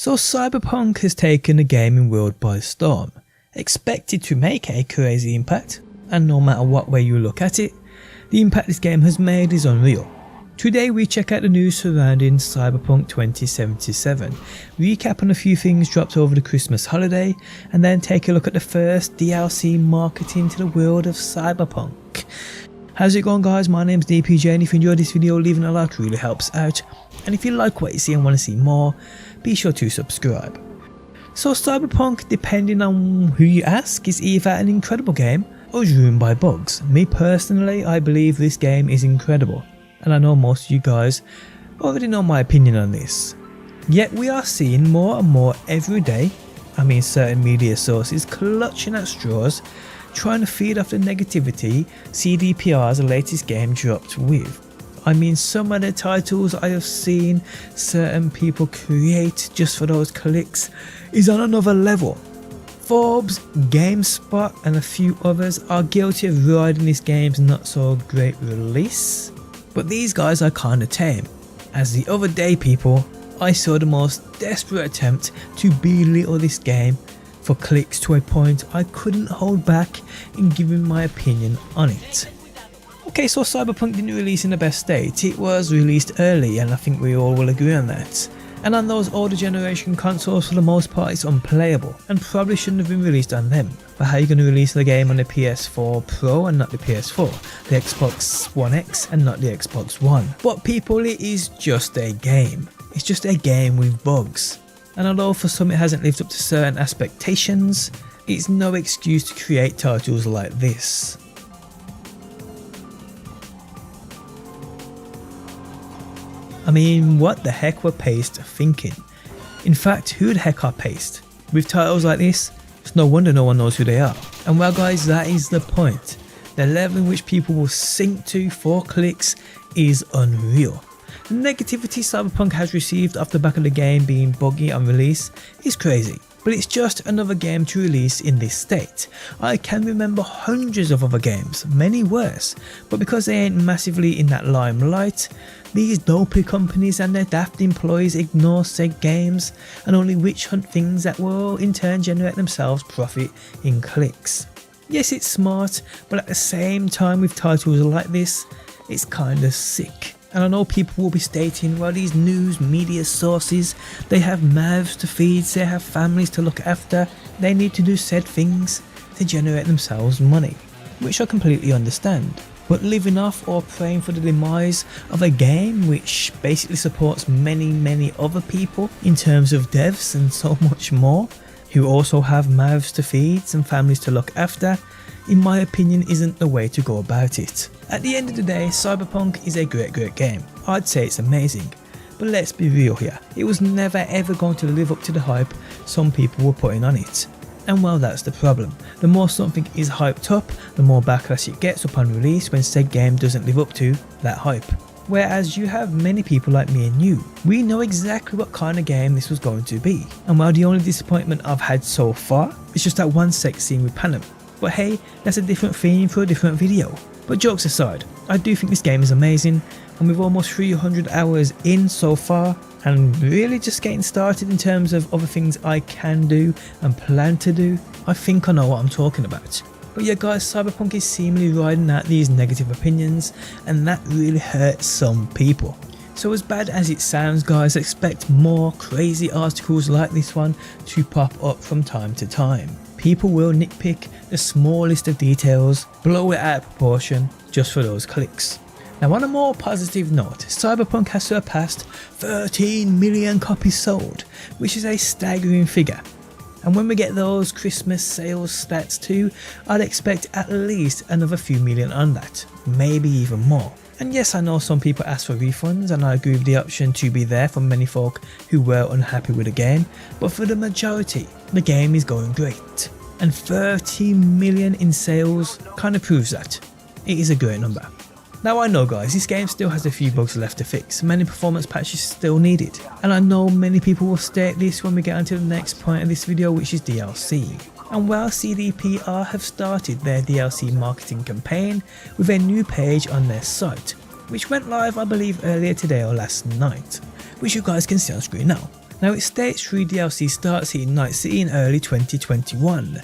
So Cyberpunk has taken the gaming world by storm, expected to make a crazy impact, and no matter what way you look at it, the impact this game has made is unreal. Today we check out the news surrounding Cyberpunk 2077, recap on a few things dropped over the Christmas holiday, and then take a look at the first DLC marketing to the world of Cyberpunk. How's it going guys, my name's DPJ, and if you enjoyed this video, leaving a like really helps out, and if you like what you see and want to see more, be sure to subscribe. So Cyberpunk, depending on who you ask, is either an incredible game or is ruined by bugs. Me personally, I believe this game is incredible, and I know most of you guys already know my opinion on this. Yet we are seeing more and more every day, certain media sources clutching at straws, trying to feed off the negativity CDPR's latest game dropped with. Some of the titles I have seen certain people create just for those clicks is on another level. Forbes, GameSpot and a few others are guilty of riding this game's not so great release. But these guys are kinda tame, as the other day people, I saw the most desperate attempt to belittle this game for clicks to a point I couldn't hold back in giving my opinion on it. Okay, so Cyberpunk didn't release in the best state, it was released early and I think we all will agree on that. And on those older generation consoles, for the most part it's unplayable and probably shouldn't have been released on them. But how are you going to release the game on the PS4 Pro and not the PS4, the Xbox One X and not the Xbox One? But people, it is just a game. It's just a game with bugs. And although for some it hasn't lived up to certain expectations, it's no excuse to create titles like this. What the heck were Paste thinking? In fact, who the heck are Paste? With titles like this, it's no wonder no one knows who they are. And well guys, that is the point. The level in which people will sink to for clicks is unreal. The negativity Cyberpunk has received off the back of the game being buggy on release is crazy. But it's just another game to release in this state. I can remember hundreds of other games, many worse, but because they ain't massively in that limelight, these dopey companies and their daft employees ignore said games and only witch hunt things that will in turn generate themselves profit in clicks. Yes, it's smart, but at the same time with titles like this, it's kinda sick. And I know people will be stating, well, these news media sources, they have mouths to feed, they have families to look after, they need to do said things to generate themselves money, which I completely understand. But living off or praying for the demise of a game which basically supports many other people in terms of devs and so much more, who also have mouths to feed and families to look after, in my opinion isn't the way to go about it. At the end of the day, Cyberpunk is a great game. I'd say it's amazing. But let's be real here, it was never ever going to live up to the hype some people were putting on it. And well, that's the problem. The more something is hyped up, the more backlash it gets upon release when said game doesn't live up to that hype. Whereas you have many people like me and you, we know exactly what kind of game this was going to be. And while the only disappointment I've had so far is just that one sex scene with Panem. But hey, that's a different theme for a different video. But jokes aside, I do think this game is amazing, and with almost 300 hours in so far, and really just getting started in terms of other things I can do and plan to do, I think I know what I'm talking about. But yeah guys, Cyberpunk is seemingly riding out these negative opinions, and that really hurts some people. So as bad as it sounds guys, expect more crazy articles like this one to pop up from time to time. People will nitpick the smallest of details, blow it out of proportion just for those clicks. Now on a more positive note, Cyberpunk has surpassed 13 million copies sold, which is a staggering figure. And when we get those Christmas sales stats too, I'd expect at least another few million on that, maybe even more. And yes, I know some people ask for refunds, and I agree with the option to be there for many folk who were unhappy with the game, but for the majority, the game is going great. And 30 million in sales kind of proves that. It is a great number. Now I know guys, this game still has a few bugs left to fix, many performance patches still needed, and I know many people will state this when we get onto the next point of this video, which is DLC. And while CDPR have started their DLC marketing campaign with a new page on their site, which went live I believe earlier today or last night, which you guys can see on screen now. Now it states free DLC starts hitting Night City in early 2021.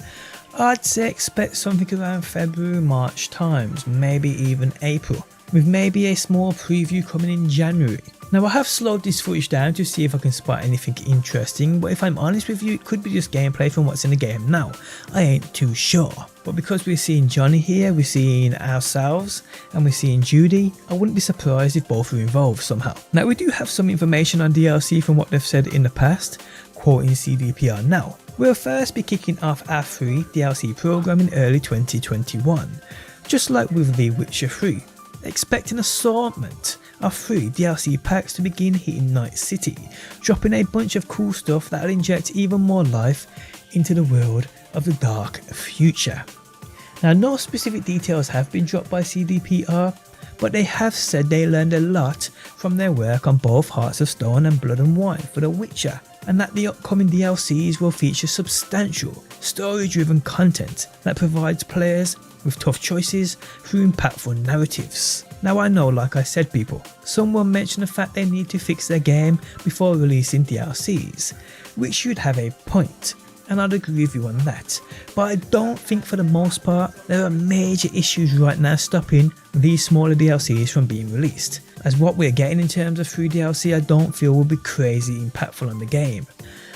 I'd say expect something around February, March times, maybe even April, with maybe a small preview coming in January. Now I have slowed this footage down to see if I can spot anything interesting, but if I'm honest with you, it could be just gameplay from what's in the game now. I ain't too sure. But because we're seeing Johnny here, we're seeing ourselves, and we're seeing Judy, I wouldn't be surprised if both were involved somehow. Now we do have some information on DLC from what they've said in the past, quoting CDPR now. We'll first be kicking off our free DLC program in early 2021, just like with The Witcher 3. Expect an assortment of free DLC packs to begin hitting Night City, dropping a bunch of cool stuff that'll inject even more life into the world of the dark future. Now no specific details have been dropped by CDPR, but they have said they learned a lot from their work on both Hearts of Stone and Blood and Wine for The Witcher, and that the upcoming DLCs will feature substantial, story-driven content that provides players with tough choices through impactful narratives. Now I know, like I said people, someone mentioned the fact they need to fix their game before releasing DLCs, which should have a point, and I'd agree with you on that, but I don't think for the most part there are major issues right now stopping these smaller DLCs from being released, as what we're getting in terms of free DLC I don't feel will be crazy impactful on the game.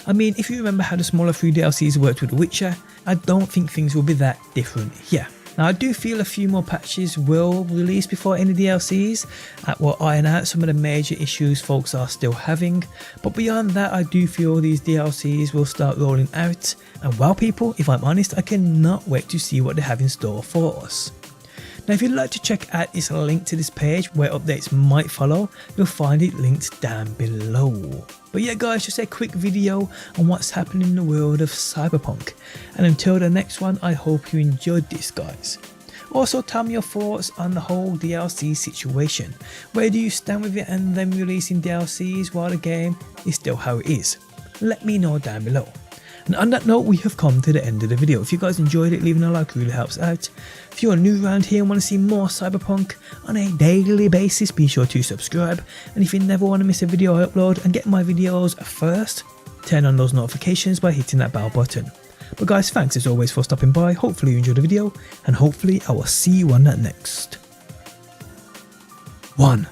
I mean, if you remember how the smaller free DLCs worked with The Witcher, I don't think things will be that different here. Now I do feel a few more patches will release before any DLCs that will iron out some of the major issues folks are still having, but beyond that I do feel these DLCs will start rolling out, and well people, if I'm honest, I cannot wait to see what they have in store for us. Now if you'd like to check out this link to this page where updates might follow, you'll find it linked down below. But yeah guys, just a quick video on what's happening in the world of Cyberpunk, and until the next one I hope you enjoyed this guys. Also tell me your thoughts on the whole DLC situation. Where do you stand with it and them releasing DLCs while the game is still how it is? Let me know down below. And on that note, we have come to the end of the video. If you guys enjoyed it, leaving a like really helps out. If you're new around here and want to see more Cyberpunk on a daily basis, be sure to subscribe. And if you never want to miss a video I upload and get my videos first, turn on those notifications by hitting that bell button. But guys, thanks as always for stopping by. Hopefully you enjoyed the video, and hopefully I will see you on that next one.